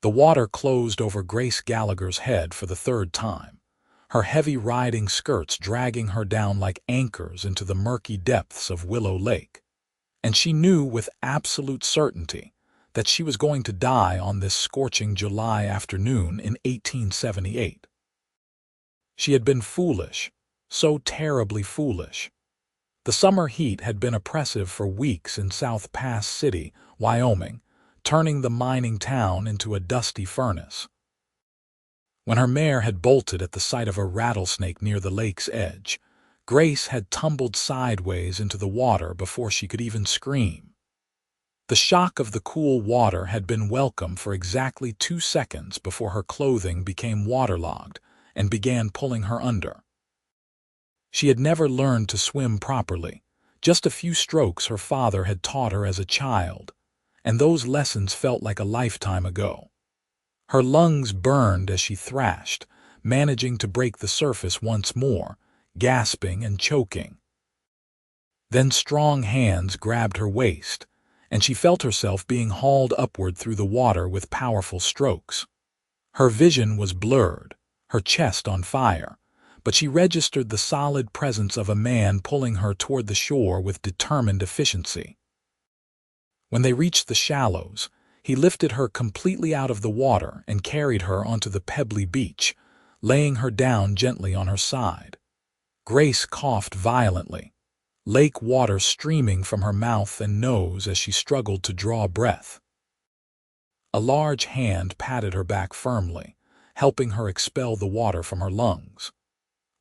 The water closed over Grace Gallagher's head for the third time, her heavy riding skirts dragging her down like anchors into the murky depths of Willow Lake. And she knew with absolute certainty that she was going to die on this scorching July afternoon in 1878. She had been foolish, so terribly foolish. The summer heat had been oppressive for weeks in South Pass City, Wyoming, turning the mining town into a dusty furnace. When her mare had bolted at the sight of a rattlesnake near the lake's edge, Grace had tumbled sideways into the water before she could even scream. The shock of the cool water had been welcome for exactly 2 seconds before her clothing became waterlogged and began pulling her under. She had never learned to swim properly, just a few strokes her father had taught her as a child, and those lessons felt like a lifetime ago. Her lungs burned as she thrashed, managing to break the surface once more, gasping and choking. Then strong hands grabbed her waist, and she felt herself being hauled upward through the water with powerful strokes. Her vision was blurred, her chest on fire, but she registered the solid presence of a man pulling her toward the shore with determined efficiency. When they reached the shallows, he lifted her completely out of the water and carried her onto the pebbly beach, laying her down gently on her side. Grace coughed violently, lake water streaming from her mouth and nose as she struggled to draw breath. A large hand patted her back firmly, helping her expel the water from her lungs.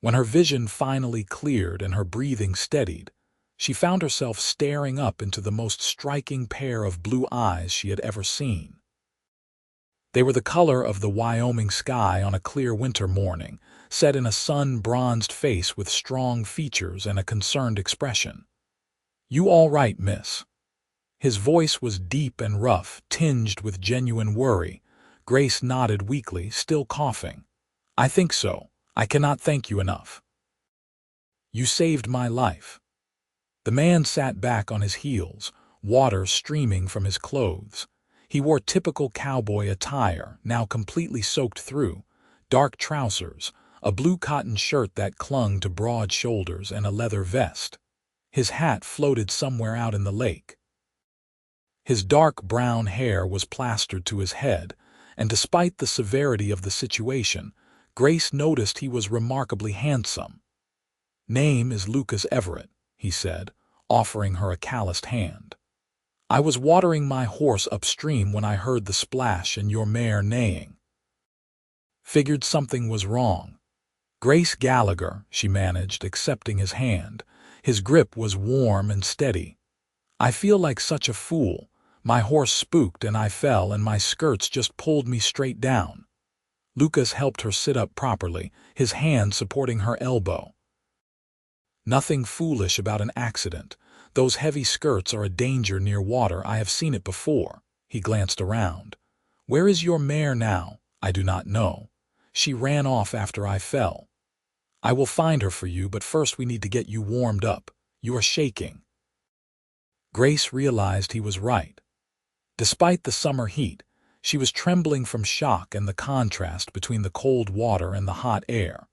When her vision finally cleared and her breathing steadied, she found herself staring up into the most striking pair of blue eyes she had ever seen. They were the color of the Wyoming sky on a clear winter morning, set in a sun-bronzed face with strong features and a concerned expression. "You all right, miss?" His voice was deep and rough, tinged with genuine worry. Grace nodded weakly, still coughing. "I think so. I cannot thank you enough. You saved my life." The man sat back on his heels, water streaming from his clothes. He wore typical cowboy attire, now completely soaked through, dark trousers, a blue cotton shirt that clung to broad shoulders, and a leather vest. His hat floated somewhere out in the lake. His dark brown hair was plastered to his head, and despite the severity of the situation, Grace noticed he was remarkably handsome. "Name is Lucas Everett," he said, offering her a calloused hand. "I was watering my horse upstream when I heard the splash and your mare neighing. Figured something was wrong." "Grace Gallagher," she managed, accepting his hand. His grip was warm and steady. "I feel like such a fool. My horse spooked and I fell and my skirts just pulled me straight down." Lucas helped her sit up properly, his hand supporting her elbow. "Nothing foolish about an accident. Those heavy skirts are a danger near water. I have seen it before." He glanced around. "Where is your mare now?" "I do not know. She ran off after I fell. I will find her for you, but first we need to get you warmed up. You are shaking." Grace realized he was right. Despite the summer heat, she was trembling from shock and the contrast between the cold water and the hot air.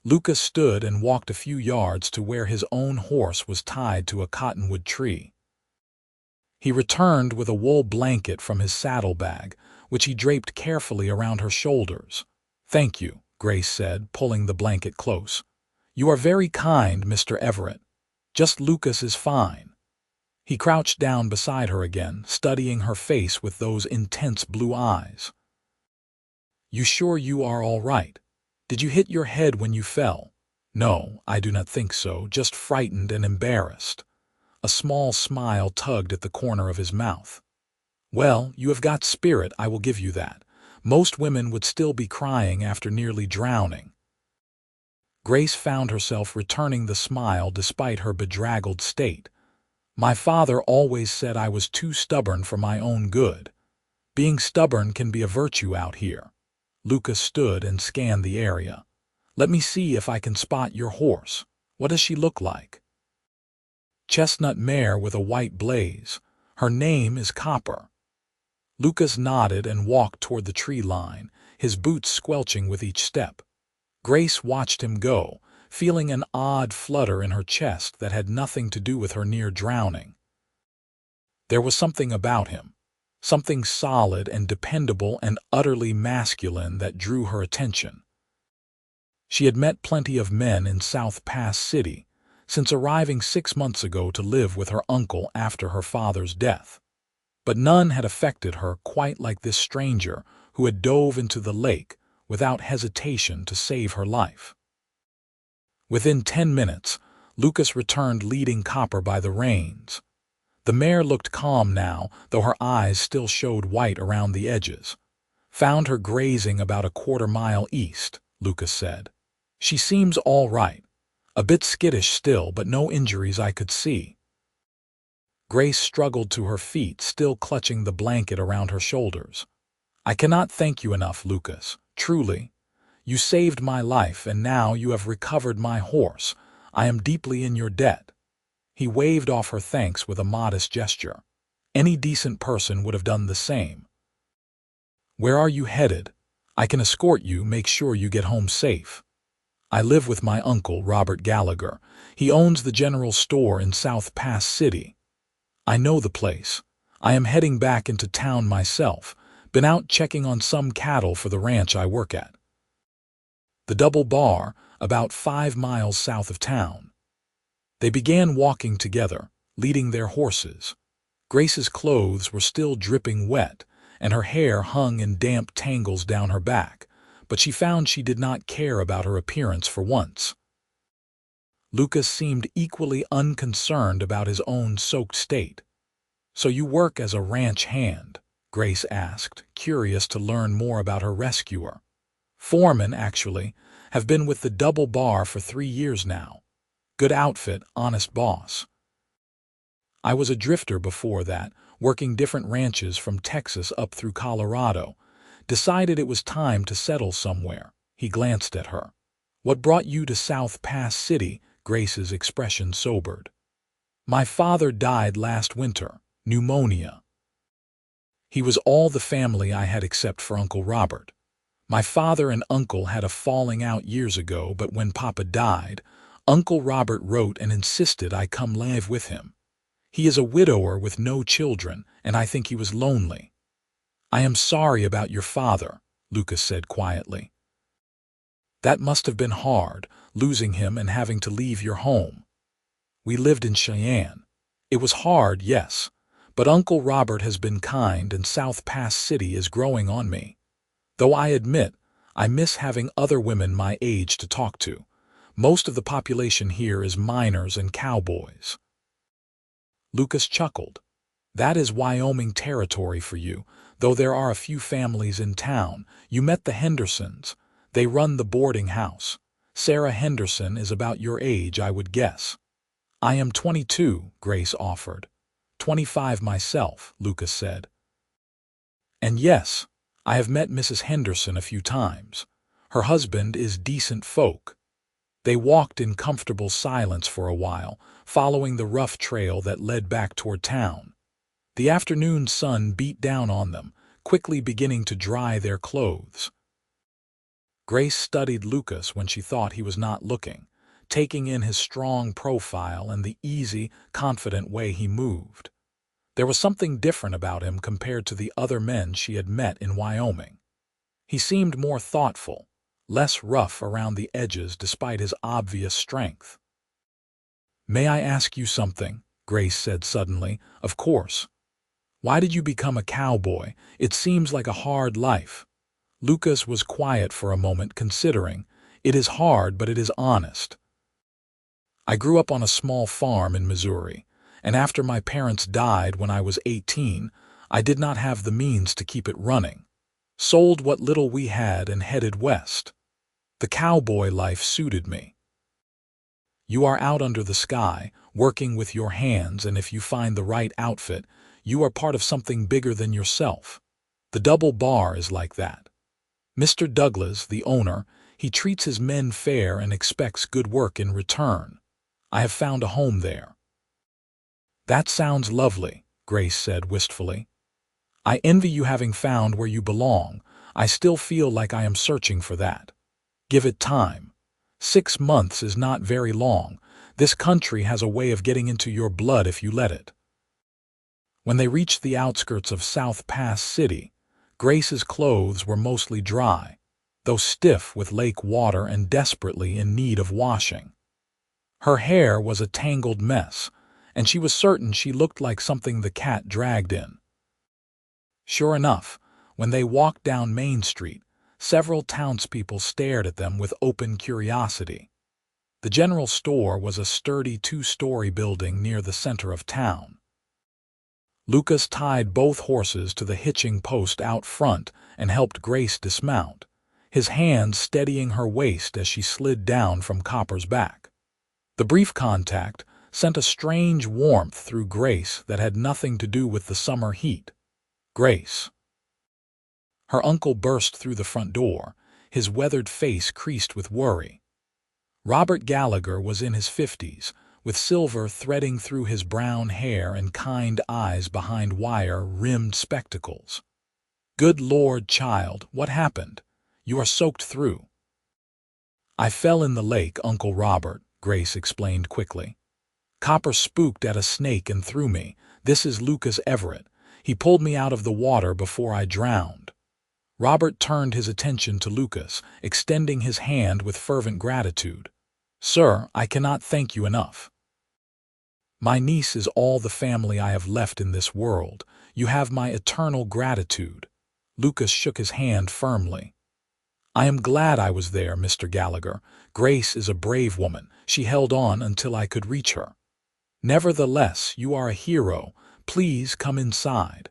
Lucas stood and walked a few yards to where his own horse was tied to a cottonwood tree. He returned with a wool blanket from his saddlebag, which he draped carefully around her shoulders. "Thank you," Grace said, pulling the blanket close. "You are very kind, Mr. Everett. Just Lucas is fine." He crouched down beside her again, studying her face with those intense blue eyes. "You sure you are all right? Did you hit your head when you fell?" "No, I do not think so, just frightened and embarrassed." A small smile tugged at the corner of his mouth. "Well, you have got spirit, I will give you that. Most women would still be crying after nearly drowning." Grace found herself returning the smile despite her bedraggled state. "My father always said I was too stubborn for my own good. Being stubborn can be a virtue out here." Lucas stood and scanned the area. "Let me see if I can spot your horse. What does she look like?" "Chestnut mare with a white blaze. Her name is Copper." Lucas nodded and walked toward the tree line, his boots squelching with each step. Grace watched him go, feeling an odd flutter in her chest that had nothing to do with her near drowning. There was something about him, something solid and dependable and utterly masculine that drew her attention. She had met plenty of men in South Pass City since arriving 6 months ago to live with her uncle after her father's death. But none had affected her quite like this stranger who had dove into the lake without hesitation to save her life. Within 10 minutes, Lucas returned leading Copper by the reins. The mare looked calm now, though her eyes still showed white around the edges. "Found her grazing about a quarter-mile east," Lucas said. "She seems all right. A bit skittish still, but no injuries I could see." Grace struggled to her feet, still clutching the blanket around her shoulders. "I cannot thank you enough, Lucas. Truly. You saved my life, and now you have recovered my horse. I am deeply in your debt." He waved off her thanks with a modest gesture. Any decent person would have done the same. "Where are you headed? I can escort you, make sure you get home safe." "I live with my uncle, Robert Gallagher. He owns the general store in South Pass City." "I know the place. I am heading back into town myself. Been out checking on some cattle for the ranch I work at." The Double Bar, about 5 miles south of town. They began walking together, leading their horses. Grace's clothes were still dripping wet, and her hair hung in damp tangles down her back, but she found she did not care about her appearance for once. Lucas seemed equally unconcerned about his own soaked state. "So you work as a ranch hand?" Grace asked, curious to learn more about her rescuer. "Foreman, actually. Have been with the Double Bar for 3 years now. Good outfit, honest boss. I was a drifter before that, working different ranches from Texas up through Colorado. Decided it was time to settle somewhere." He glanced at her. "What brought you to South Pass City?" Grace's expression sobered. "My father died last winter. Pneumonia. He was all the family I had except for Uncle Robert. My father and uncle had a falling out years ago, but when Papa died, Uncle Robert wrote and insisted I come live with him. He is a widower with no children, and I think he was lonely." "I am sorry about your father," Lucas said quietly. "That must have been hard, losing him and having to leave your home." "We lived in Cheyenne. It was hard, yes, but Uncle Robert has been kind and South Pass City is growing on me. Though I admit, I miss having other women my age to talk to. Most of the population here is miners and cowboys." Lucas chuckled. "That is Wyoming territory for you, though there are a few families in town. You met the Hendersons. They run the boarding house. Sarah Henderson is about your age, I would guess." "I am 22, Grace offered. 25 myself," Lucas said. "And yes, I have met Mrs. Henderson a few times. Her husband is decent folk." They walked in comfortable silence for a while, following the rough trail that led back toward town. The afternoon sun beat down on them, quickly beginning to dry their clothes. Grace studied Lucas when she thought he was not looking, taking in his strong profile and the easy, confident way he moved. There was something different about him compared to the other men she had met in Wyoming. He seemed more thoughtful, less rough around the edges despite his obvious strength. "May I ask you something?" Grace said suddenly. "Of course. Why did you become a cowboy? It seems like a hard life." Lucas was quiet for a moment, considering. "It is hard, but it is honest. I grew up on a small farm in Missouri, and after my parents died when I was 18, I did not have the means to keep it running. Sold what little we had and headed west. The cowboy life suited me. You are out under the sky, working with your hands, and if you find the right outfit, you are part of something bigger than yourself. The Double Bar is like that. Mr. Douglas, the owner, he treats his men fair and expects good work in return. I have found a home there." "That sounds lovely," Grace said wistfully. I envy you having found where you belong. I still feel like I am searching for that. Give it time. 6 months is not very long. This country has a way of getting into your blood if you let it. When they reached the outskirts of South Pass City, Grace's clothes were mostly dry, though stiff with lake water and desperately in need of washing. Her hair was a tangled mess, and she was certain she looked like something the cat dragged in. Sure enough, when they walked down Main Street, several townspeople stared at them with open curiosity. The general store was a sturdy 2-story building near the center of town. Lucas tied both horses to the hitching post out front and helped Grace dismount, his hands steadying her waist as she slid down from Copper's back. The brief contact sent a strange warmth through Grace that had nothing to do with the summer heat. Grace. Her uncle burst through the front door, his weathered face creased with worry. Robert Gallagher was in his 50s, with silver threading through his brown hair and kind eyes behind wire-rimmed spectacles. "Good Lord, child, what happened? You are soaked through." "I fell in the lake, Uncle Robert," Grace explained quickly. "Copper spooked at a snake and threw me. This is Lucas Everett. He pulled me out of the water before I drowned." Robert turned his attention to Lucas, extending his hand with fervent gratitude. "Sir, I cannot thank you enough. My niece is all the family I have left in this world. You have my eternal gratitude." Lucas shook his hand firmly. "I am glad I was there, Mr. Gallagher. Grace is a brave woman. She held on until I could reach her. Nevertheless, you are a hero. Please come inside.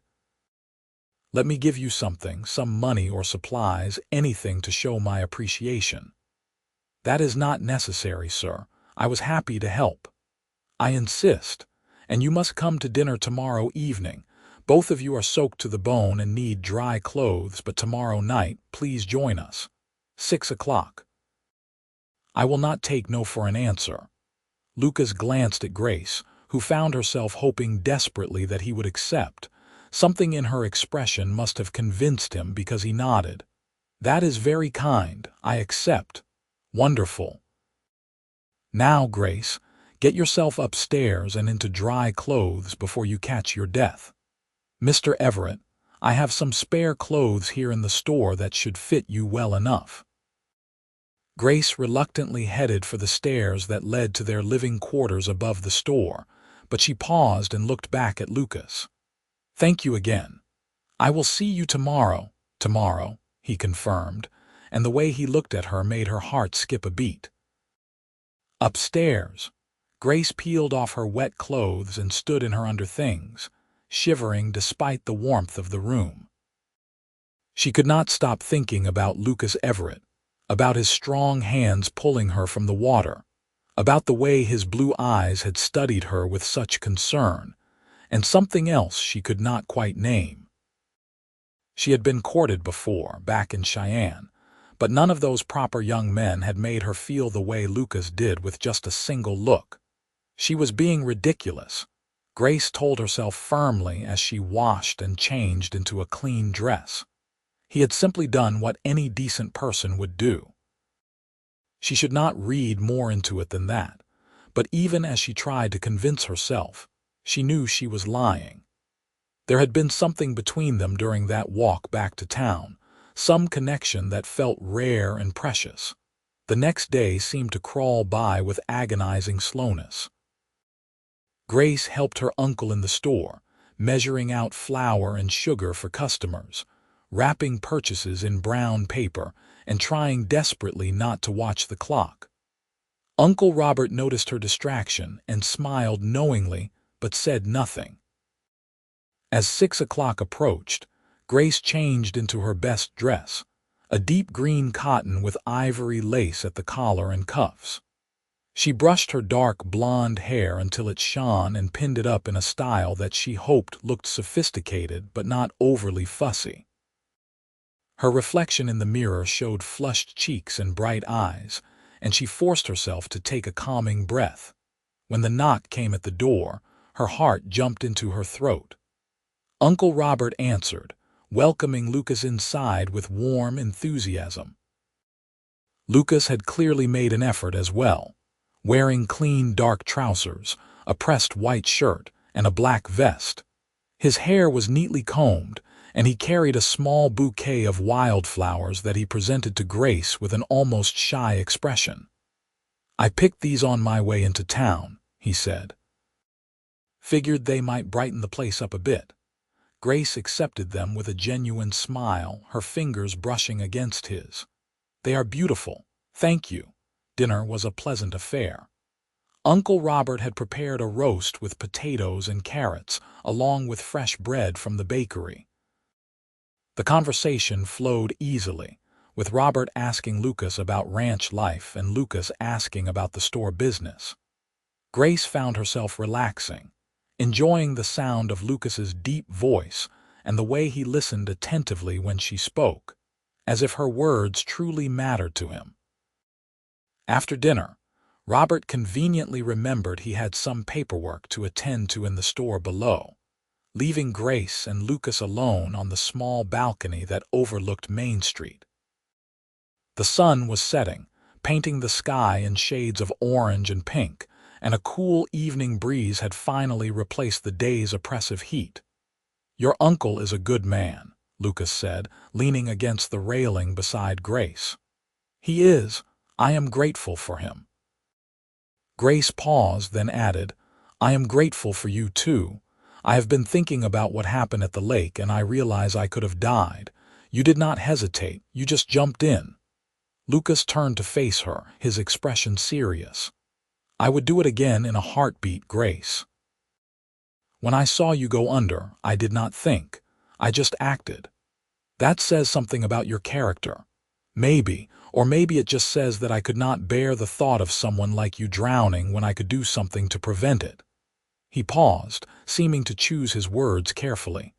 Let me give you something, some money or supplies, anything to show my appreciation." "That is not necessary, sir. I was happy to help." "I insist. And you must come to dinner tomorrow evening. Both of you are soaked to the bone and need dry clothes, but tomorrow night, please join us. 6 o'clock. I will not take no for an answer." Lucas glanced at Grace, who found herself hoping desperately that he would accept. Something in her expression must have convinced him because he nodded. "That is very kind. I accept." "Wonderful. Now, Grace, get yourself upstairs and into dry clothes before you catch your death. Mr. Everett, I have some spare clothes here in the store that should fit you well enough." Grace reluctantly headed for the stairs that led to their living quarters above the store, but she paused and looked back at Lucas. "Thank you again. I will see you tomorrow." "Tomorrow," he confirmed, and the way he looked at her made her heart skip a beat. Upstairs, Grace peeled off her wet clothes and stood in her underthings, shivering despite the warmth of the room. She could not stop thinking about Lucas Everett, about his strong hands pulling her from the water, about the way his blue eyes had studied her with such concern, and something else she could not quite name. She had been courted before, back in Cheyenne, but none of those proper young men had made her feel the way Lucas did with just a single look. She was being ridiculous, Grace told herself firmly as she washed and changed into a clean dress. He had simply done what any decent person would do. She should not read more into it than that, but even as she tried to convince herself, she knew she was lying. There had been something between them during that walk back to town, some connection that felt rare and precious. The next day seemed to crawl by with agonizing slowness. Grace helped her uncle in the store, measuring out flour and sugar for customers, wrapping purchases in brown paper, and trying desperately not to watch the clock. Uncle Robert noticed her distraction and smiled knowingly, but said nothing. As 6 o'clock approached, Grace changed into her best dress, a deep green cotton with ivory lace at the collar and cuffs. She brushed her dark blonde hair until it shone and pinned it up in a style that she hoped looked sophisticated but not overly fussy. Her reflection in the mirror showed flushed cheeks and bright eyes, and she forced herself to take a calming breath. When the knock came at the door, her heart jumped into her throat. Uncle Robert answered, welcoming Lucas inside with warm enthusiasm. Lucas had clearly made an effort as well, wearing clean dark trousers, a pressed white shirt, and a black vest. His hair was neatly combed, and he carried a small bouquet of wildflowers that he presented to Grace with an almost shy expression. "I picked these on my way into town," he said. "Figured they might brighten the place up a bit." Grace accepted them with a genuine smile, her fingers brushing against his. "They are beautiful, thank you." Dinner was a pleasant affair. Uncle Robert had prepared a roast with potatoes and carrots, along with fresh bread from the bakery. The conversation flowed easily, with Robert asking Lucas about ranch life and Lucas asking about the store business. Grace found herself relaxing, enjoying the sound of Lucas's deep voice and the way he listened attentively when she spoke, as if her words truly mattered to him. After dinner, Robert conveniently remembered he had some paperwork to attend to in the store below, leaving Grace and Lucas alone on the small balcony that overlooked Main Street. The sun was setting, painting the sky in shades of orange and pink, and a cool evening breeze had finally replaced the day's oppressive heat. "Your uncle is a good man," Lucas said, leaning against the railing beside Grace. "He is. I am grateful for him." Grace paused, then added, "I am grateful for you too. I have been thinking about what happened at the lake and I realize I could have died. You did not hesitate, you just jumped in." Lucas turned to face her, his expression serious. "I would do it again in a heartbeat, Grace. When I saw you go under, I did not think. I just acted. That says something about your character. Maybe, or maybe it just says that I could not bear the thought of someone like you drowning when I could do something to prevent it." He paused, seeming to choose his words carefully.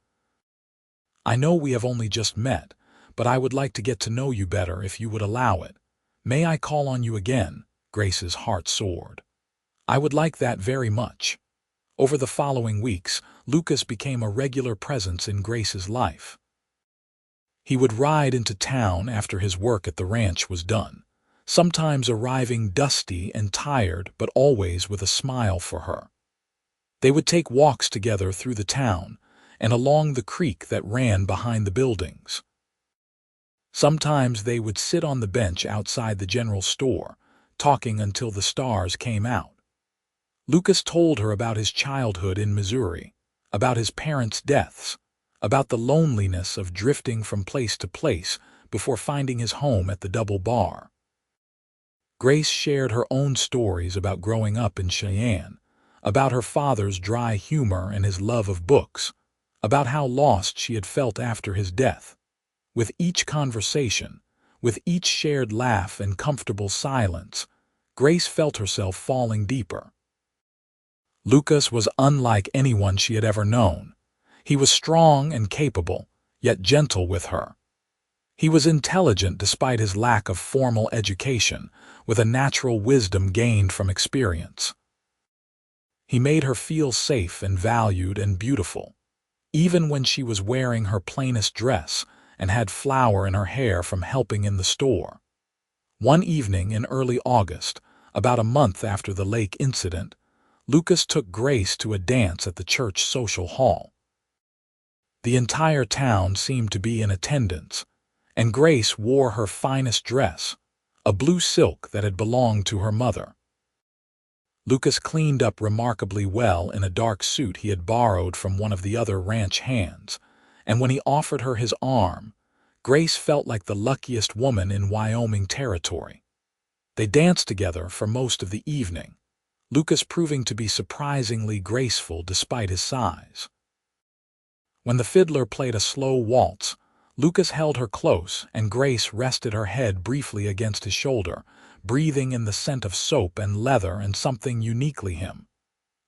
"I know we have only just met, but I would like to get to know you better if you would allow it. May I call on you again?" Grace's heart soared. "I would like that very much." Over the following weeks, Lucas became a regular presence in Grace's life. He would ride into town after his work at the ranch was done, sometimes arriving dusty and tired but always with a smile for her. They would take walks together through the town and along the creek that ran behind the buildings. Sometimes they would sit on the bench outside the general store, talking until the stars came out. Lucas told her about his childhood in Missouri, about his parents' deaths, about the loneliness of drifting from place to place before finding his home at the Double Bar. Grace shared her own stories about growing up in Cheyenne, about her father's dry humor and his love of books, about how lost she had felt after his death. With each conversation, with each shared laugh and comfortable silence, Grace felt herself falling deeper. Lucas was unlike anyone she had ever known. He was strong and capable, yet gentle with her. He was intelligent despite his lack of formal education, with a natural wisdom gained from experience. He made her feel safe and valued and beautiful, even when she was wearing her plainest dress and had flour in her hair from helping in the store. One evening in early August, about a month after the lake incident, Lucas took Grace to a dance at the church social hall. The entire town seemed to be in attendance, and Grace wore her finest dress, a blue silk that had belonged to her mother. Lucas cleaned up remarkably well in a dark suit he had borrowed from one of the other ranch hands, and when he offered her his arm, Grace felt like the luckiest woman in Wyoming territory. They danced together for most of the evening, Lucas proving to be surprisingly graceful despite his size. When the fiddler played a slow waltz, Lucas held her close and Grace rested her head briefly against his shoulder, breathing in the scent of soap and leather and something uniquely him.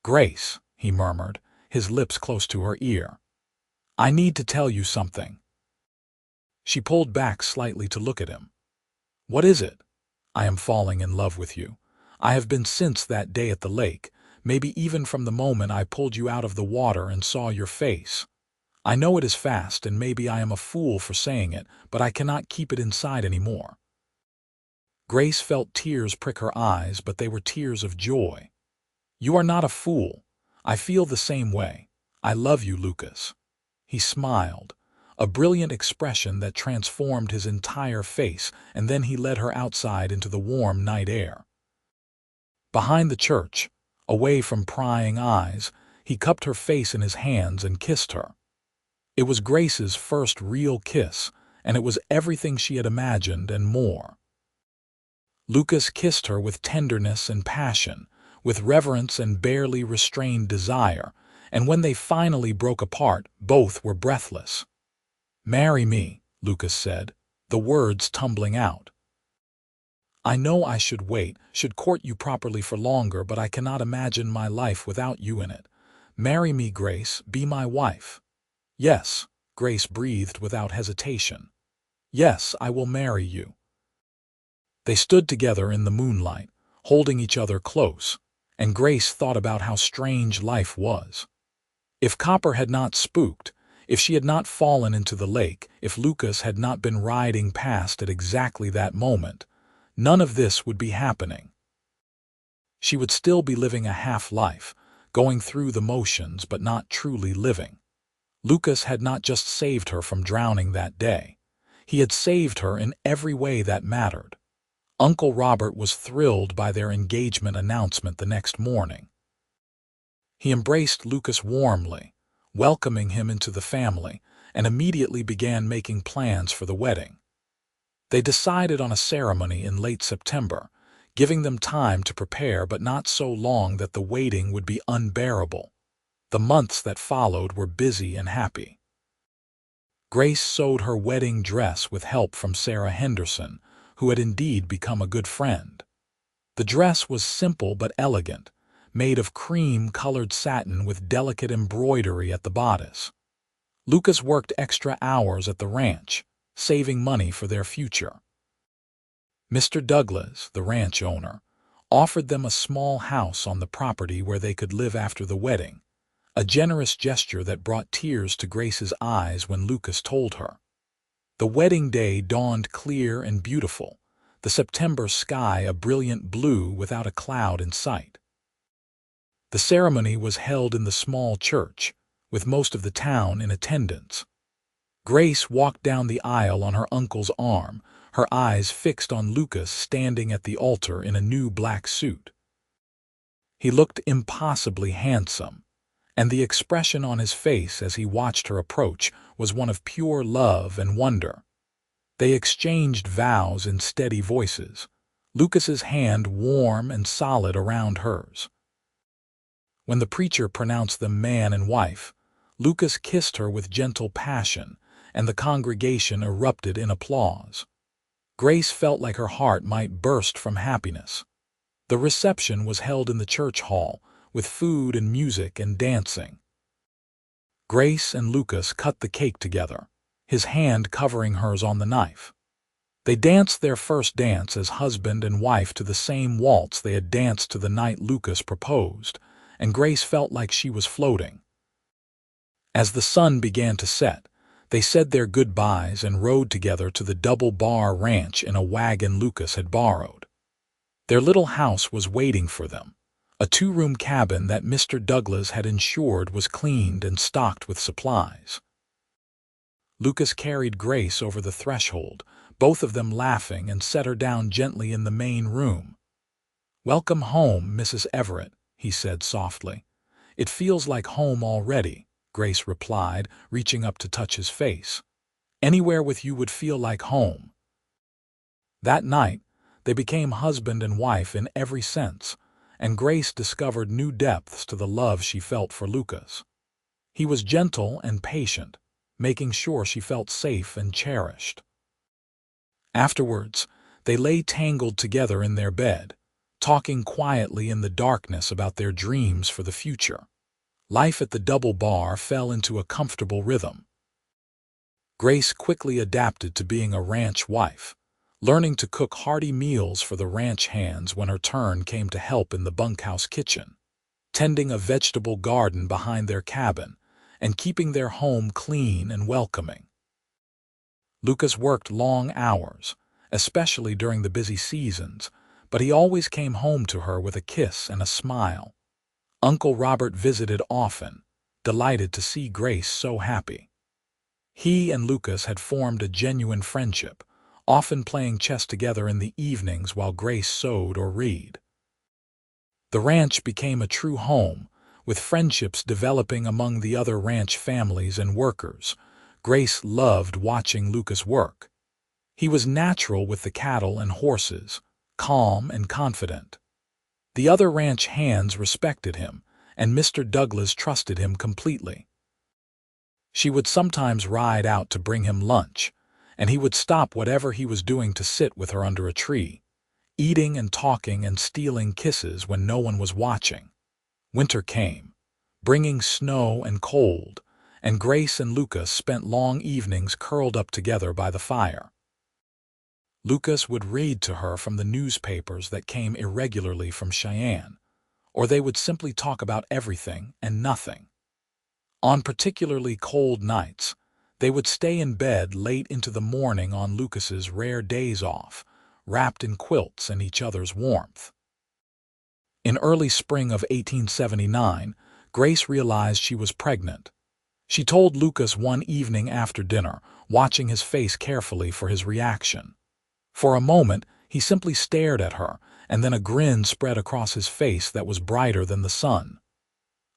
"Grace," he murmured, his lips close to her ear. "I need to tell you something." She pulled back slightly to look at him. "What is it?" "I am falling in love with you. I have been since that day at the lake, maybe even from the moment I pulled you out of the water and saw your face. I know it is fast, and maybe I am a fool for saying it, but I cannot keep it inside anymore." Grace felt tears prick her eyes, but they were tears of joy. "You are not a fool. I feel the same way. I love you, Lucas." He smiled, a brilliant expression that transformed his entire face, and then he led her outside into the warm night air. Behind the church, away from prying eyes, he cupped her face in his hands and kissed her. It was Grace's first real kiss, and it was everything she had imagined and more. Lucas kissed her with tenderness and passion, with reverence and barely restrained desire, and when they finally broke apart, both were breathless. "Marry me," Lucas said, the words tumbling out. "I know I should wait, should court you properly for longer, but I cannot imagine my life without you in it. Marry me, Grace, be my wife." "Yes," Grace breathed without hesitation. "Yes, I will marry you." They stood together in the moonlight, holding each other close, and Grace thought about how strange life was. If Copper had not spooked, if she had not fallen into the lake, if Lucas had not been riding past at exactly that moment, none of this would be happening. She would still be living a half-life, going through the motions but not truly living. Lucas had not just saved her from drowning that day. He had saved her in every way that mattered. Uncle Robert was thrilled by their engagement announcement the next morning. He embraced Lucas warmly, welcoming him into the family, and immediately began making plans for the wedding. They decided on a ceremony in late September, giving them time to prepare, but not so long that the waiting would be unbearable. The months that followed were busy and happy. Grace sewed her wedding dress with help from Sarah Henderson, who had indeed become a good friend. The dress was simple but elegant, made of cream-colored satin with delicate embroidery at the bodice. Lucas worked extra hours at the ranch, saving money for their future. Mr. Douglas, the ranch owner, offered them a small house on the property where they could live after the wedding, a generous gesture that brought tears to Grace's eyes when Lucas told her. The wedding day dawned clear and beautiful, the September sky a brilliant blue without a cloud in sight. The ceremony was held in the small church, with most of the town in attendance. Grace walked down the aisle on her uncle's arm, her eyes fixed on Lucas standing at the altar in a new black suit. He looked impossibly handsome, and the expression on his face as he watched her approach was one of pure love and wonder. They exchanged vows in steady voices, Lucas's hand warm and solid around hers. When the preacher pronounced them man and wife, Lucas kissed her with gentle passion, and the congregation erupted in applause. Grace felt like her heart might burst from happiness. The reception was held in the church hall, with food and music and dancing. Grace and Lucas cut the cake together, his hand covering hers on the knife. They danced their first dance as husband and wife to the same waltz they had danced to the night Lucas proposed, and Grace felt like she was floating. As the sun began to set, they said their goodbyes and rode together to the Double Bar Ranch in a wagon Lucas had borrowed. Their little house was waiting for them, a two-room cabin that Mr. Douglas had ensured was cleaned and stocked with supplies. Lucas carried Grace over the threshold, both of them laughing, and set her down gently in the main room. "Welcome home, Mrs. Everett," he said softly. "It feels like home already," Grace replied, reaching up to touch his face. "Anywhere with you would feel like home." That night, they became husband and wife in every sense, and Grace discovered new depths to the love she felt for Lucas. He was gentle and patient, making sure she felt safe and cherished. Afterwards, they lay tangled together in their bed, talking quietly in the darkness about their dreams for the future. Life at the Double Bar fell into a comfortable rhythm. Grace quickly adapted to being a ranch wife, learning to cook hearty meals for the ranch hands when her turn came to help in the bunkhouse kitchen, tending a vegetable garden behind their cabin, and keeping their home clean and welcoming. Lucas worked long hours, especially during the busy seasons, but he always came home to her with a kiss and a smile. Uncle Robert visited often, delighted to see Grace so happy. He and Lucas had formed a genuine friendship, often playing chess together in the evenings while Grace sewed or read. The ranch became a true home, with friendships developing among the other ranch families and workers. Grace loved watching Lucas work. He was natural with the cattle and horses, calm and confident. The other ranch hands respected him, and Mr. Douglas trusted him completely. She would sometimes ride out to bring him lunch, and he would stop whatever he was doing to sit with her under a tree, eating and talking and stealing kisses when no one was watching. Winter came, bringing snow and cold, and Grace and Lucas spent long evenings curled up together by the fire. Lucas would read to her from the newspapers that came irregularly from Cheyenne, or they would simply talk about everything and nothing. On particularly cold nights, they would stay in bed late into the morning on Lucas's rare days off, wrapped in quilts and each other's warmth. In early spring of 1879, Grace realized she was pregnant. She told Lucas one evening after dinner, watching his face carefully for his reaction. For a moment, he simply stared at her, and then a grin spread across his face that was brighter than the sun.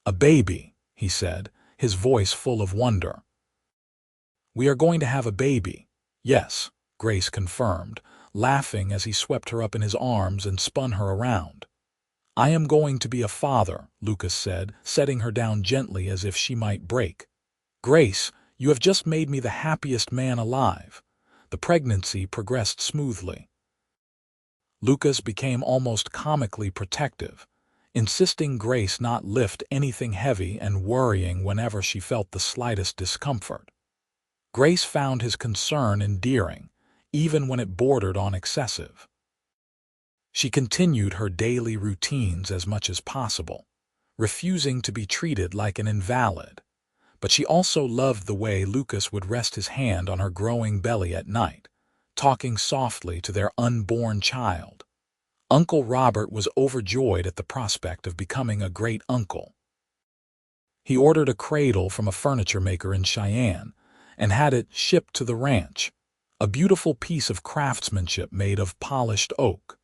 "A baby," he said, his voice full of wonder. "We are going to have a baby." "Yes," Grace confirmed, laughing as he swept her up in his arms and spun her around. "I am going to be a father," Lucas said, setting her down gently as if she might break. "Grace, you have just made me the happiest man alive." The pregnancy progressed smoothly. Lucas became almost comically protective, insisting Grace not lift anything heavy and worrying whenever she felt the slightest discomfort. Grace found his concern endearing, even when it bordered on excessive. She continued her daily routines as much as possible, refusing to be treated like an invalid. But she also loved the way Lucas would rest his hand on her growing belly at night, talking softly to their unborn child. Uncle Robert was overjoyed at the prospect of becoming a great uncle. He ordered a cradle from a furniture maker in Cheyenne and had it shipped to the ranch, a beautiful piece of craftsmanship made of polished oak.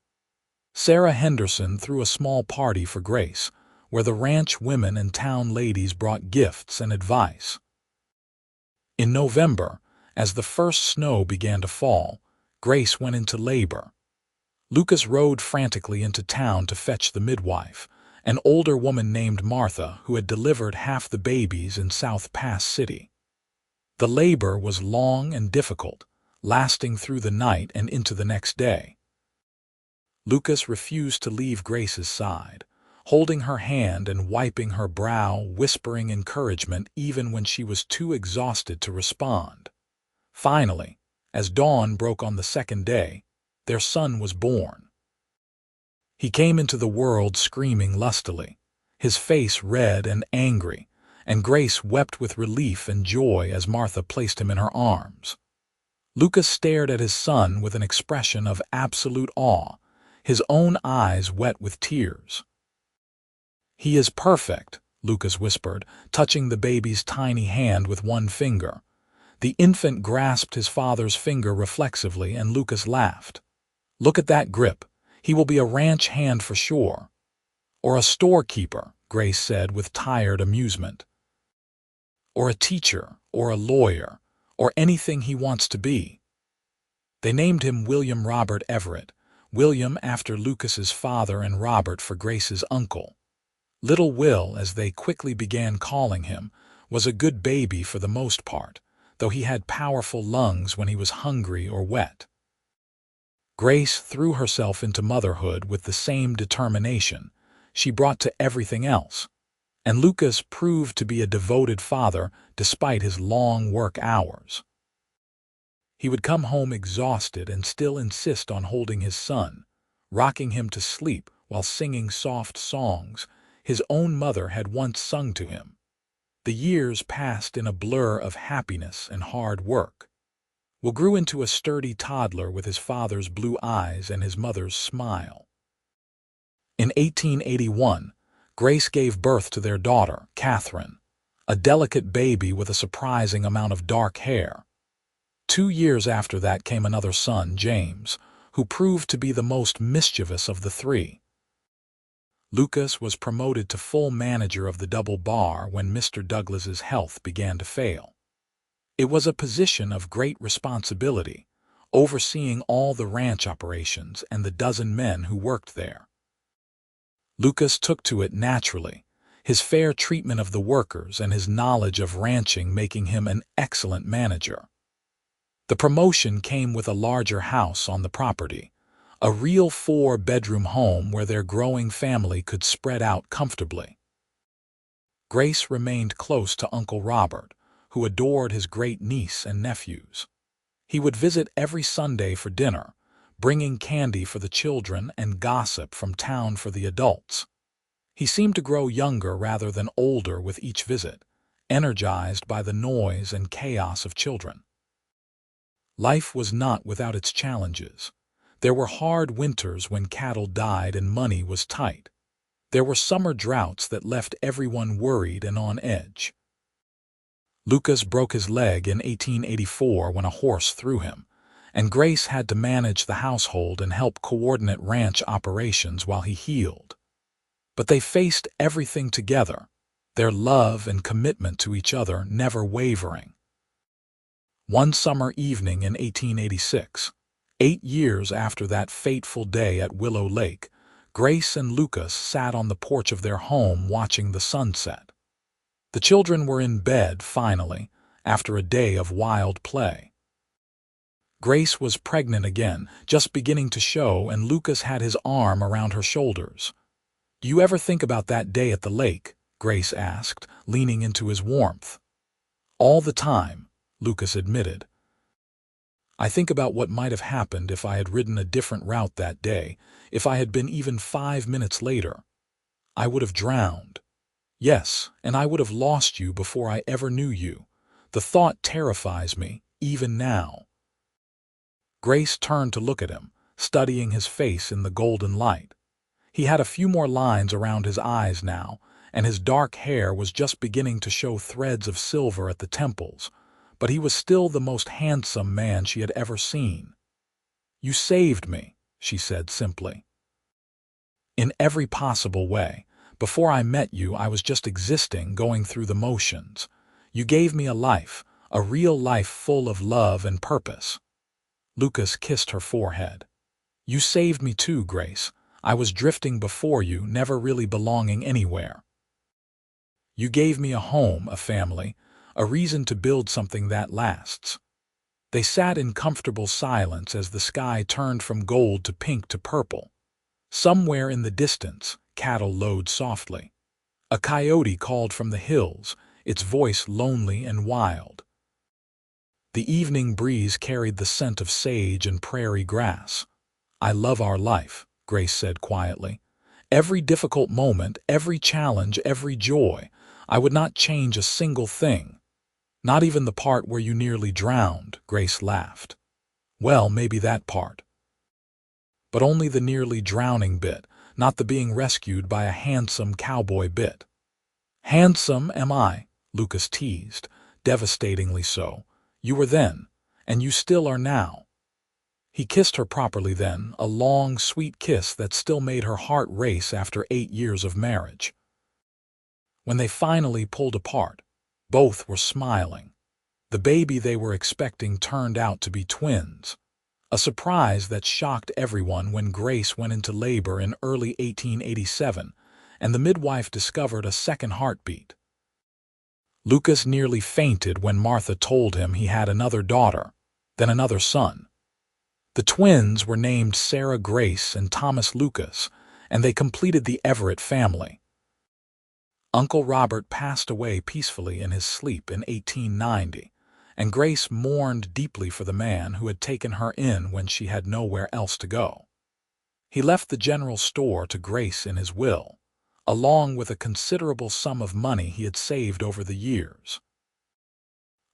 Sarah Henderson threw a small party for Grace, where the ranch women and town ladies brought gifts and advice. In November, as the first snow began to fall, Grace went into labor. Lucas rode frantically into town to fetch the midwife, an older woman named Martha who had delivered half the babies in South Pass City. The labor was long and difficult, lasting through the night and into the next day. Lucas refused to leave Grace's side, holding her hand and wiping her brow, whispering encouragement even when she was too exhausted to respond. Finally, as dawn broke on the second day, their son was born. He came into the world screaming lustily, his face red and angry, and Grace wept with relief and joy as Martha placed him in her arms. Lucas stared at his son with an expression of absolute awe, his own eyes wet with tears. "He is perfect," Lucas whispered, touching the baby's tiny hand with one finger. The infant grasped his father's finger reflexively, and Lucas laughed. "Look at that grip. He will be a ranch hand for sure." "Or a storekeeper," Grace said with tired amusement. "Or a teacher, or a lawyer, or anything he wants to be." They named him William Robert Everett, William after Lucas's father and Robert for Grace's uncle. Little Will, as they quickly began calling him, was a good baby for the most part, though he had powerful lungs when he was hungry or wet. Grace threw herself into motherhood with the same determination she brought to everything else, and Lucas proved to be a devoted father despite his long work hours. He would come home exhausted and still insist on holding his son, rocking him to sleep while singing soft songs his own mother had once sung to him. The years passed in a blur of happiness and hard work. Will grew into a sturdy toddler with his father's blue eyes and his mother's smile. In 1881, Grace gave birth to their daughter, Catherine, a delicate baby with a surprising amount of dark hair. 2 years after that came another son, James, who proved to be the most mischievous of the three. Lucas was promoted to full manager of the double bar when Mr. Douglas's health began to fail. It was a position of great responsibility, overseeing all the ranch operations and the dozen men who worked there. Lucas took to it naturally, his fair treatment of the workers and his knowledge of ranching making him an excellent manager. The promotion came with a larger house on the property, a real 4-bedroom home where their growing family could spread out comfortably. Grace remained close to Uncle Robert, who adored his great-niece and nephews. He would visit every Sunday for dinner, bringing candy for the children and gossip from town for the adults. He seemed to grow younger rather than older with each visit, energized by the noise and chaos of children. Life was not without its challenges. There were hard winters when cattle died and money was tight. There were summer droughts that left everyone worried and on edge. Lucas broke his leg in 1884 when a horse threw him, and Grace had to manage the household and help coordinate ranch operations while he healed. But they faced everything together, their love and commitment to each other never wavering. One summer evening in 1886, 8 years after that fateful day at Willow Lake, Grace and Lucas sat on the porch of their home watching the sunset. The children were in bed, finally, after a day of wild play. Grace was pregnant again, just beginning to show, and Lucas had his arm around her shoulders. "Do you ever think about that day at the lake?" Grace asked, leaning into his warmth. "All the time," Lucas admitted. "I think about what might have happened if I had ridden a different route that day, if I had been even 5 minutes later. I would have drowned. Yes, and I would have lost you before I ever knew you. The thought terrifies me, even now." Grace turned to look at him, studying his face in the golden light. He had a few more lines around his eyes now, and his dark hair was just beginning to show threads of silver at the temples, but he was still the most handsome man she had ever seen. "You saved me," she said simply. "In every possible way. Before I met you, I was just existing, going through the motions. You gave me a life, a real life full of love and purpose." Lucas kissed her forehead. "You saved me too, Grace. I was drifting before you, never really belonging anywhere. You gave me a home, a family, a reason to build something that lasts." They sat in comfortable silence as the sky turned from gold to pink to purple. Somewhere in the distance, cattle lowed softly. A coyote called from the hills, its voice lonely and wild. The evening breeze carried the scent of sage and prairie grass. "I love our life," Grace said quietly. "Every difficult moment, every challenge, every joy. I would not change a single thing." "Not even the part where you nearly drowned," Grace laughed. "Well, maybe that part. But only the nearly drowning bit, not the being rescued by a handsome cowboy bit." "Handsome, am I?" Lucas teased, devastatingly so. "You were then, and you still are now." He kissed her properly then, a long, sweet kiss that still made her heart race after 8 years of marriage. When they finally pulled apart, both were smiling. The baby they were expecting turned out to be twins, a surprise that shocked everyone when Grace went into labor in early 1887 and the midwife discovered a second heartbeat. Lucas nearly fainted when Martha told him he had another daughter, then another son. The twins were named Sarah Grace and Thomas Lucas, and they completed the Everett family. Uncle Robert passed away peacefully in his sleep in 1890, and Grace mourned deeply for the man who had taken her in when she had nowhere else to go. He left the general store to Grace in his will, along with a considerable sum of money he had saved over the years.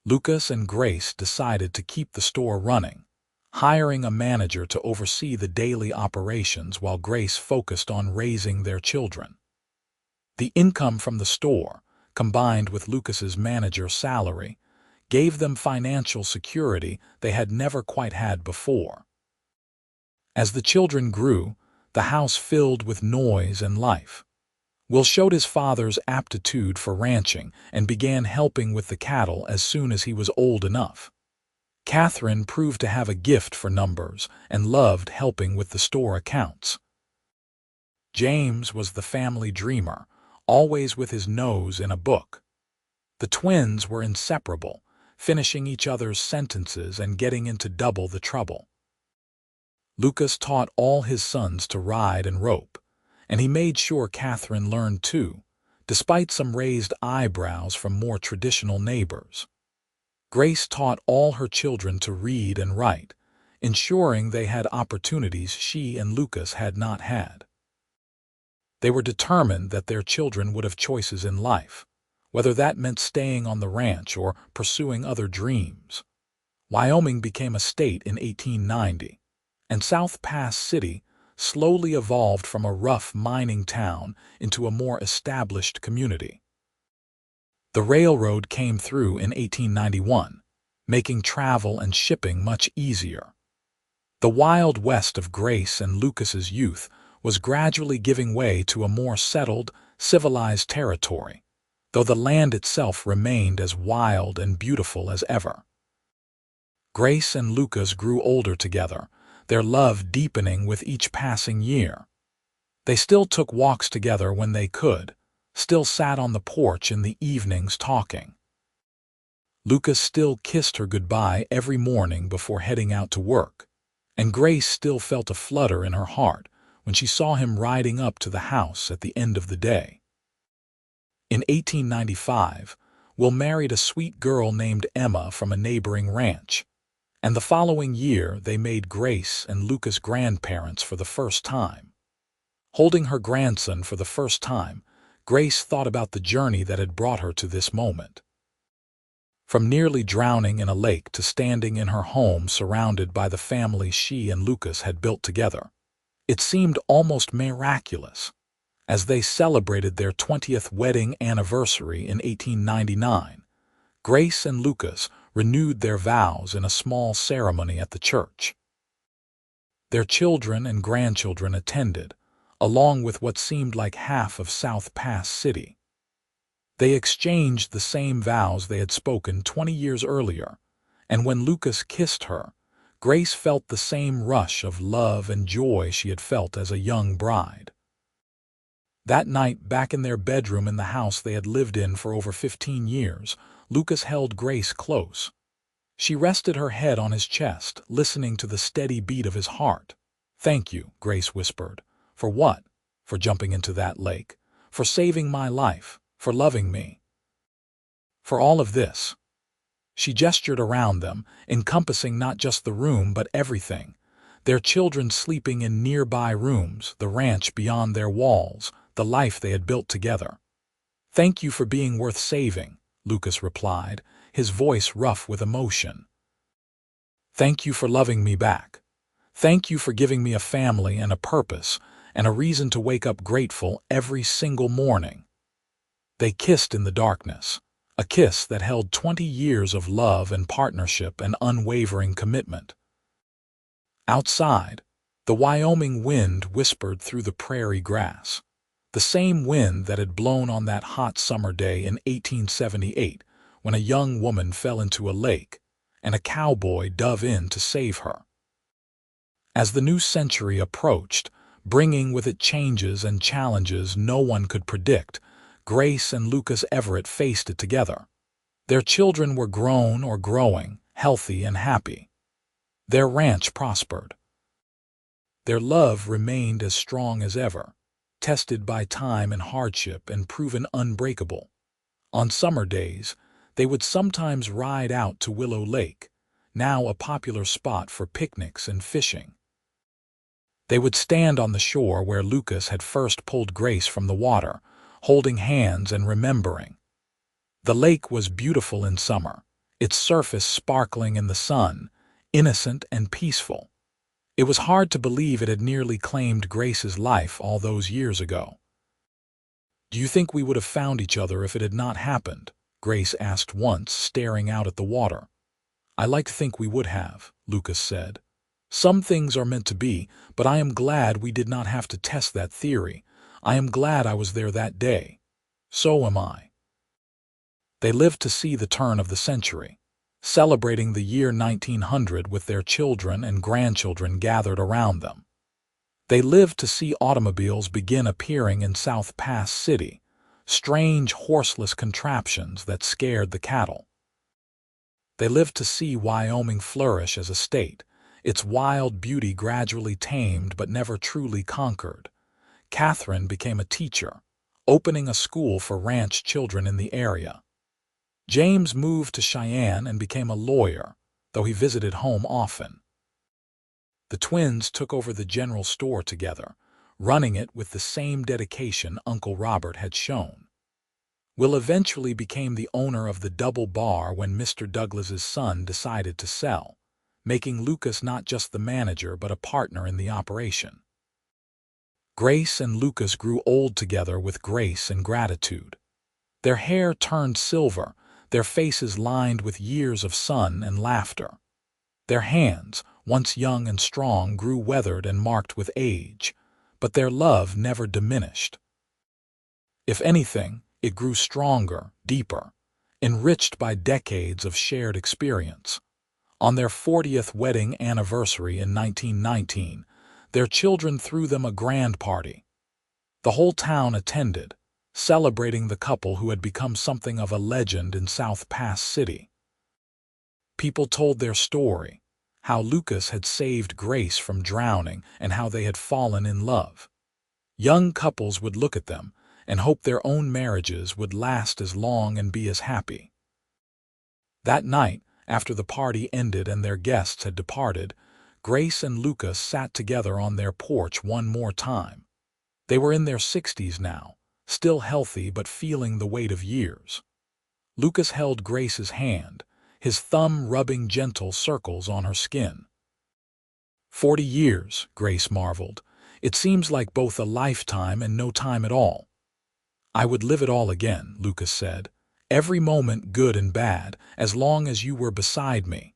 Lucas and Grace decided to keep the store running, hiring a manager to oversee the daily operations while Grace focused on raising their children. The income from the store, combined with Lucas's manager's salary, gave them financial security they had never quite had before. As the children grew, the house filled with noise and life. Will showed his father's aptitude for ranching and began helping with the cattle as soon as he was old enough. Catherine proved to have a gift for numbers and loved helping with the store accounts. James was the family dreamer, always with his nose in a book. The twins were inseparable, finishing each other's sentences and getting into double the trouble. Lucas taught all his sons to ride and rope, and he made sure Catherine learned too, despite some raised eyebrows from more traditional neighbors. Grace taught all her children to read and write, ensuring they had opportunities she and Lucas had not had. They were determined that their children would have choices in life, whether that meant staying on the ranch or pursuing other dreams. Wyoming became a state in 1890, and South Pass City slowly evolved from a rough mining town into a more established community. The railroad came through in 1891, making travel and shipping much easier. The Wild West of Grace and Lucas's youth was gradually giving way to a more settled, civilized territory, though the land itself remained as wild and beautiful as ever. Grace and Lucas grew older together, their love deepening with each passing year. They still took walks together when they could, still sat on the porch in the evenings talking. Lucas still kissed her goodbye every morning before heading out to work, and Grace still felt a flutter in her heart when she saw him riding up to the house at the end of the day. In 1895, Will married a sweet girl named Emma from a neighboring ranch, and the following year they made Grace and Lucas grandparents for the first time. Holding her grandson for the first time, Grace thought about the journey that had brought her to this moment. From nearly drowning in a lake to standing in her home surrounded by the family she and Lucas had built together, it seemed almost miraculous. As they celebrated their 20th wedding anniversary in 1899, Grace and Lucas renewed their vows in a small ceremony at the church. Their children and grandchildren attended, along with what seemed like half of South Pass City. They exchanged the same vows they had spoken 20 years earlier, and when Lucas kissed her, Grace felt the same rush of love and joy she had felt as a young bride. That night, back in their bedroom in the house they had lived in for over 15 years, Lucas held Grace close. She rested her head on his chest, listening to the steady beat of his heart. "Thank you," Grace whispered. "For what?" "For jumping into that lake. For saving my life. For loving me. For all of this." She gestured around them, encompassing not just the room but everything. Their children sleeping in nearby rooms, the ranch beyond their walls, the life they had built together. "Thank you for being worth saving," Lucas replied, his voice rough with emotion. "Thank you for loving me back. Thank you for giving me a family and a purpose and a reason to wake up grateful every single morning." They kissed in the darkness, a kiss that held 20 years of love and partnership and unwavering commitment. Outside, the Wyoming wind whispered through the prairie grass, the same wind that had blown on that hot summer day in 1878 when a young woman fell into a lake and a cowboy dove in to save her. As the new century approached, bringing with it changes and challenges no one could predict, Grace and Lucas Everett faced it together. Their children were grown or growing, healthy and happy. Their ranch prospered. Their love remained as strong as ever, tested by time and hardship and proven unbreakable. On summer days, they would sometimes ride out to Willow Lake, now a popular spot for picnics and fishing. They would stand on the shore where Lucas had first pulled Grace from the water, holding hands and remembering. The lake was beautiful in summer, its surface sparkling in the sun, innocent and peaceful. It was hard to believe it had nearly claimed Grace's life all those years ago. "Do you think we would have found each other if it had not happened?" Grace asked once, staring out at the water. "I like to think we would have," Lucas said. "Some things are meant to be, but I am glad we did not have to test that theory. I am glad I was there that day. So am I." They lived to see the turn of the century, celebrating the year 1900 with their children and grandchildren gathered around them. They lived to see automobiles begin appearing in South Pass City, strange horseless contraptions that scared the cattle. They lived to see Wyoming flourish as a state, its wild beauty gradually tamed but never truly conquered. Catherine became a teacher, opening a school for ranch children in the area. James moved to Cheyenne and became a lawyer, though he visited home often. The twins took over the general store together, running it with the same dedication Uncle Robert had shown. Will eventually became the owner of the Double Bar when Mr. Douglas's son decided to sell, making Lucas not just the manager but a partner in the operation. Grace and Lucas grew old together with grace and gratitude. Their hair turned silver, their faces lined with years of sun and laughter. Their hands, once young and strong, grew weathered and marked with age, but their love never diminished. If anything, it grew stronger, deeper, enriched by decades of shared experience. On their 40th wedding anniversary in 1919, their children threw them a grand party. The whole town attended, celebrating the couple who had become something of a legend in South Pass City. People told their story, how Lucas had saved Grace from drowning and how they had fallen in love. Young couples would look at them and hope their own marriages would last as long and be as happy. That night, after the party ended and their guests had departed, Grace and Lucas sat together on their porch one more time. They were in their 60s now, still healthy but feeling the weight of years. Lucas held Grace's hand, his thumb rubbing gentle circles on her skin. 40 years, Grace marveled. It seems like both a lifetime and no time at all. I would live it all again, Lucas said. Every moment, good and bad, as long as you were beside me.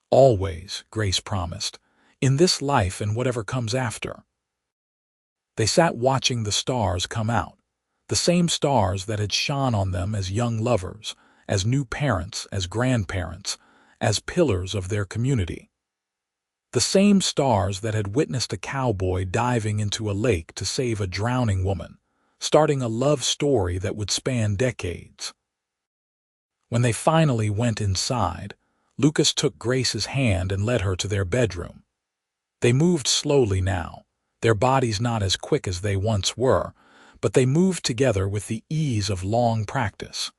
Always, Grace promised, in this life and whatever comes after. They sat watching the stars come out, the same stars that had shone on them as young lovers, as new parents, as grandparents, as pillars of their community. The same stars that had witnessed a cowboy diving into a lake to save a drowning woman, starting a love story that would span decades. When they finally went inside, Lucas took Grace's hand and led her to their bedroom. They moved slowly now, their bodies not as quick as they once were, but they moved together with the ease of long practice.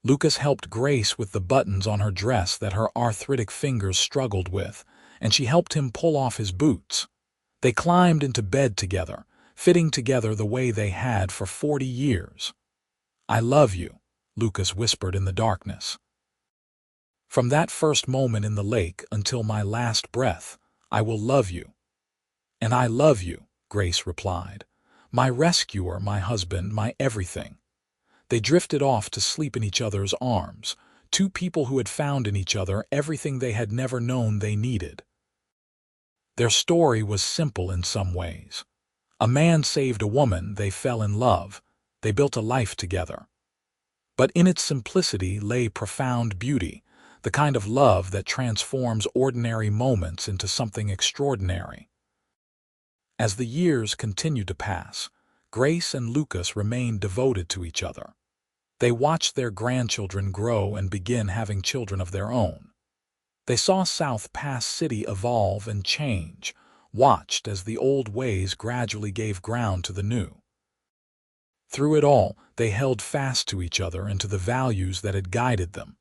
Lucas helped Grace with the buttons on her dress that her arthritic fingers struggled with, and she helped him pull off his boots. They climbed into bed together, fitting together the way they had for 40 years. "I love you," Lucas whispered in the darkness. "From that first moment in the lake until my last breath, I will love you." "And I love you," Grace replied. "My rescuer, my husband, my everything." They drifted off to sleep in each other's arms, two people who had found in each other everything they had never known they needed. Their story was simple in some ways. A man saved a woman, they fell in love, they built a life together. But in its simplicity lay profound beauty, the kind of love that transforms ordinary moments into something extraordinary. As the years continued to pass, Grace and Lucas remained devoted to each other. They watched their grandchildren grow and begin having children of their own. They saw South Pass City evolve and change, watched as the old ways gradually gave ground to the new. Through it all, they held fast to each other and to the values that had guided them.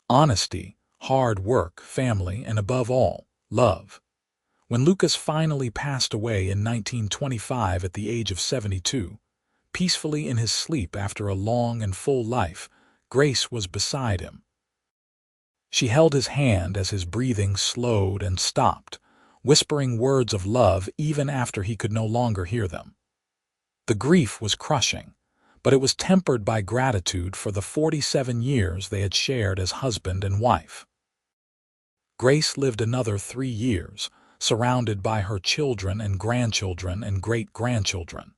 Honesty, hard work, family, and above all, love. When Lucas finally passed away in 1925 at the age of 72, peacefully in his sleep after a long and full life, Grace was beside him. She held his hand as his breathing slowed and stopped, whispering words of love even after he could no longer hear them. The grief was crushing, but it was tempered by gratitude for the 47 years they had shared as husband and wife. Grace lived another 3 years, surrounded by her children and grandchildren and great-grandchildren.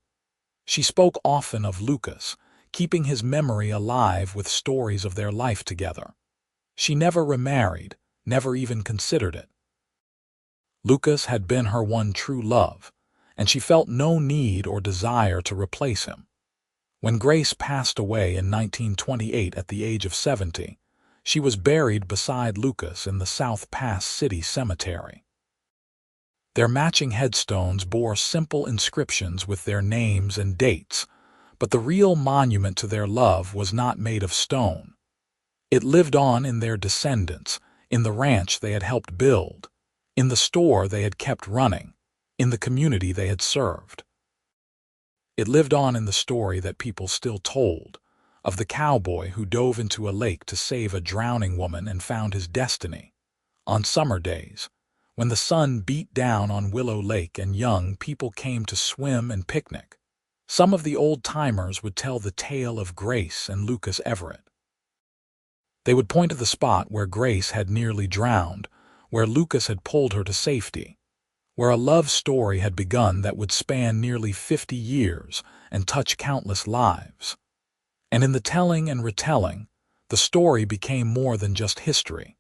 She spoke often of Lucas, keeping his memory alive with stories of their life together. She never remarried, never even considered it. Lucas had been her one true love, and she felt no need or desire to replace him. When Grace passed away in 1928 at the age of 70, she was buried beside Lucas in the South Pass City Cemetery. Their matching headstones bore simple inscriptions with their names and dates, but the real monument to their love was not made of stone. It lived on in their descendants, in the ranch they had helped build, in the store they had kept running, in the community they had served. It lived on in the story that people still told, of the cowboy who dove into a lake to save a drowning woman and found his destiny. On summer days, when the sun beat down on Willow Lake and young people came to swim and picnic, some of the old-timers would tell the tale of Grace and Lucas Everett. They would point to the spot where Grace had nearly drowned, where Lucas had pulled her to safety, where a love story had begun that would span nearly 50 years and touch countless lives. And in the telling and retelling, the story became more than just history.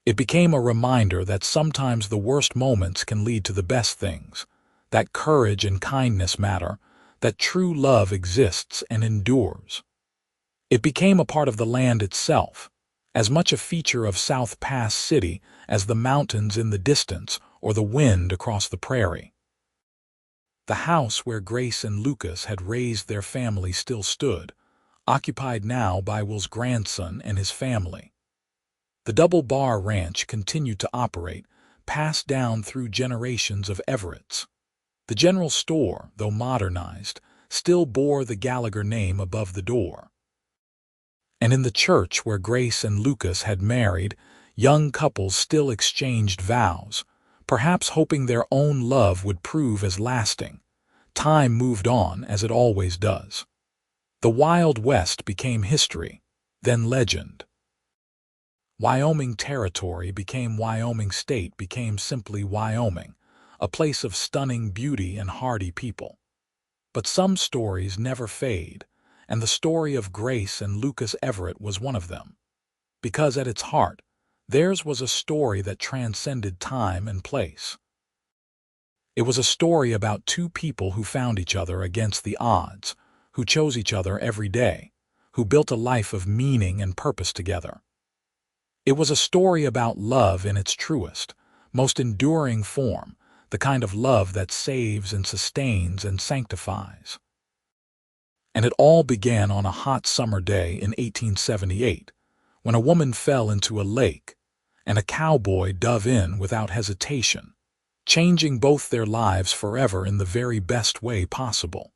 It became a reminder that sometimes the worst moments can lead to the best things, that courage and kindness matter, that true love exists and endures. It became a part of the land itself, as much a feature of South Pass City as the mountains in the distance or the wind across the prairie. The house where Grace and Lucas had raised their family still stood, occupied now by Will's grandson and his family. The Double Bar Ranch continued to operate, passed down through generations of Everetts. The general store, though modernized, still bore the Gallagher name above the door. And in the church where Grace and Lucas had married, young couples still exchanged vows, perhaps hoping their own love would prove as lasting. Time moved on, as it always does. The Wild West became history, then legend. Wyoming Territory became Wyoming State, became simply Wyoming, a place of stunning beauty and hardy people. But some stories never fade, and the story of Grace and Lucas Everett was one of them. Because at its heart, theirs was a story that transcended time and place. It was a story about two people who found each other against the odds, who chose each other every day, who built a life of meaning and purpose together. It was a story about love in its truest, most enduring form, the kind of love that saves and sustains and sanctifies. And it all began on a hot summer day in 1878, when a woman fell into a lake, and a cowboy dove in without hesitation, changing both their lives forever in the very best way possible.